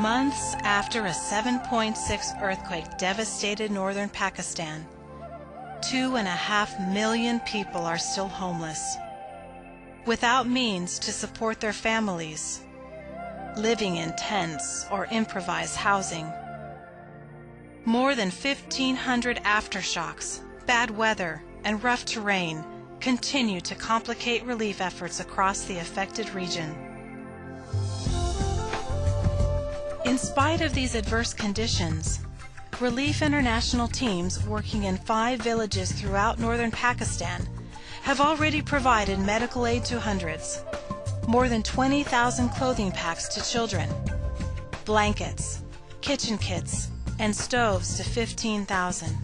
Months after a 7.6 earthquake devastated northern Pakistan, 2.5 million people are still homeless, without means to support their families, living in tents or improvised housing. More than 1,500 aftershocks, bad weather, and rough terrain continue to complicate relief efforts across the affected region. In spite of these adverse conditions, Relief International teams working in 5 villages throughout northern Pakistan have already provided medical aid to hundreds, more than 20,000 clothing packs to children, blankets, kitchen kits, and stoves to 15,000,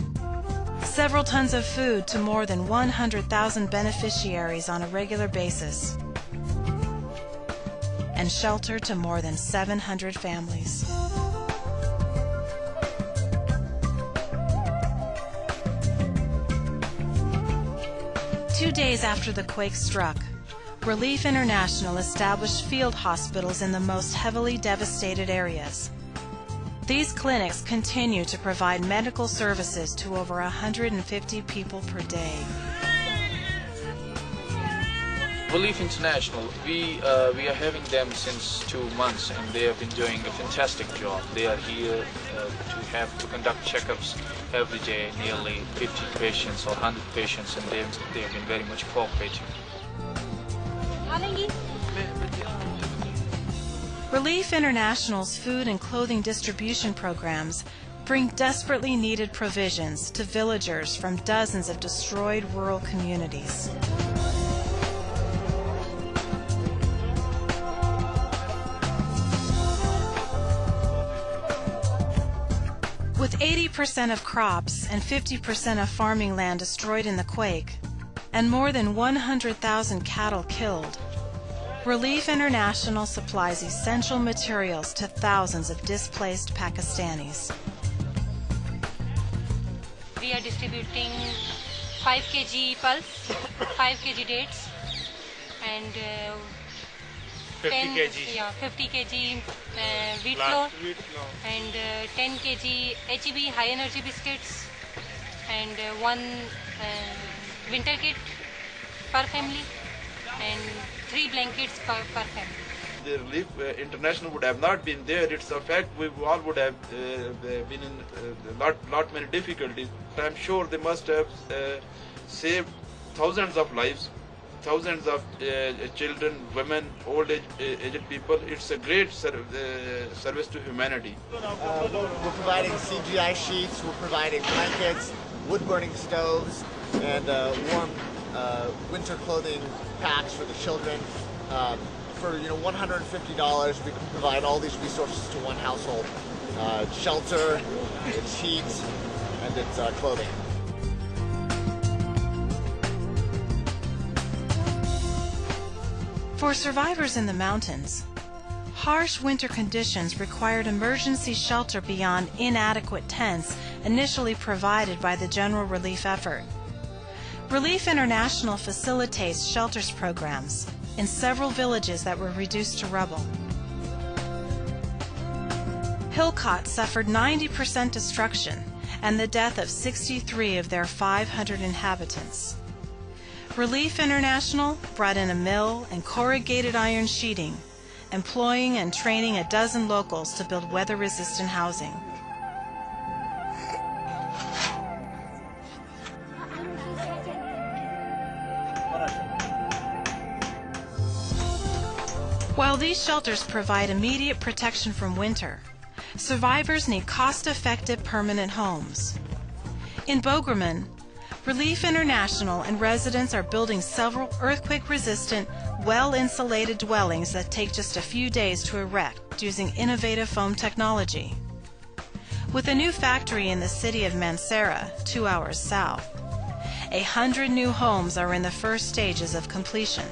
several tons of food to more than 100,000 beneficiaries on a regular basis, and shelter to more than 700 families. Two days after the quake struck, Relief International established field hospitals in the most heavily devastated areas. These clinics continue to provide medical services to over 150 people per day. Relief International, we are having them since 2 months, and they have been doing a fantastic job. They are here to conduct checkups every day, nearly 50 patients or 100 patients, and they have been very much cooperative. Relief International's food and clothing distribution programs bring desperately needed provisions to villagers from dozens of destroyed rural communities. With 80% of crops and 50% of farming land destroyed in the quake, and more than 100,000 cattle killed, Relief International supplies essential materials to thousands of displaced Pakistanis. We are distributing 5 kg pulse, 5 kg dates, and 50 kg wheat flour, and 10 kg HEB high energy biscuits, and one winter kit per family, and 3 blankets per family. The Relief International would have not been there. It's a fact we all would have been in lot many difficulties. I'm sure they must have saved thousands of lives, thousands of children, women, old aged people. It's a great service to humanity. We're providing CGI sheets, we're providing blankets, wood-burning stoves, and warm winter clothing packs for the children. For $150, we can provide all these resources to one household: shelter, its heat, and its clothing. For survivors in the mountains, harsh winter conditions required emergency shelter beyond inadequate tents initially provided by the general relief effort. Relief International facilitates shelters programs in several villages that were reduced to rubble. Hilkot suffered 90% destruction and the death of 63 of their 500 inhabitants. Relief International brought in a mill and corrugated iron sheeting, employing and training a dozen locals to build weather-resistant housing. While these shelters provide immediate protection from winter, survivors need cost-effective permanent homes. In Bogerman, Relief International and residents are building several earthquake-resistant, well-insulated dwellings that take just a few days to erect using innovative foam technology. With a new factory in the city of Manshera, 2 hours south, 100 new homes are in the first stages of completion.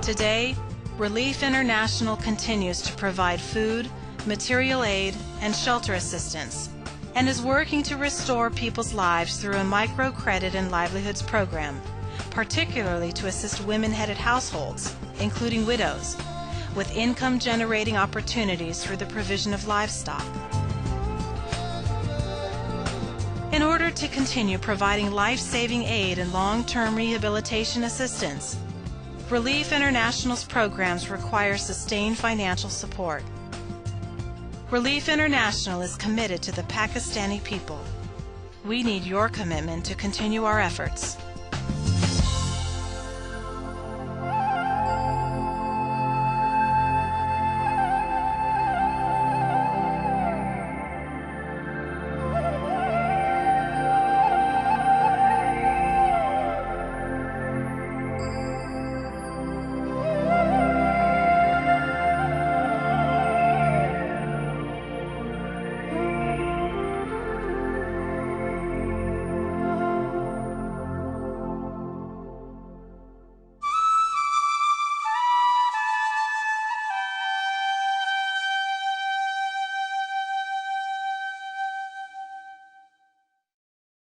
Today, Relief International continues to provide food, material aid, and shelter assistance, and is working to restore people's lives through a microcredit and livelihoods program, particularly to assist women-headed households, including widows, with income-generating opportunities through the provision of livestock. In order to continue providing life-saving aid and long-term rehabilitation assistance, Relief International's programs require sustained financial support. Relief International is committed to the Pakistani people. We need your commitment to continue our efforts.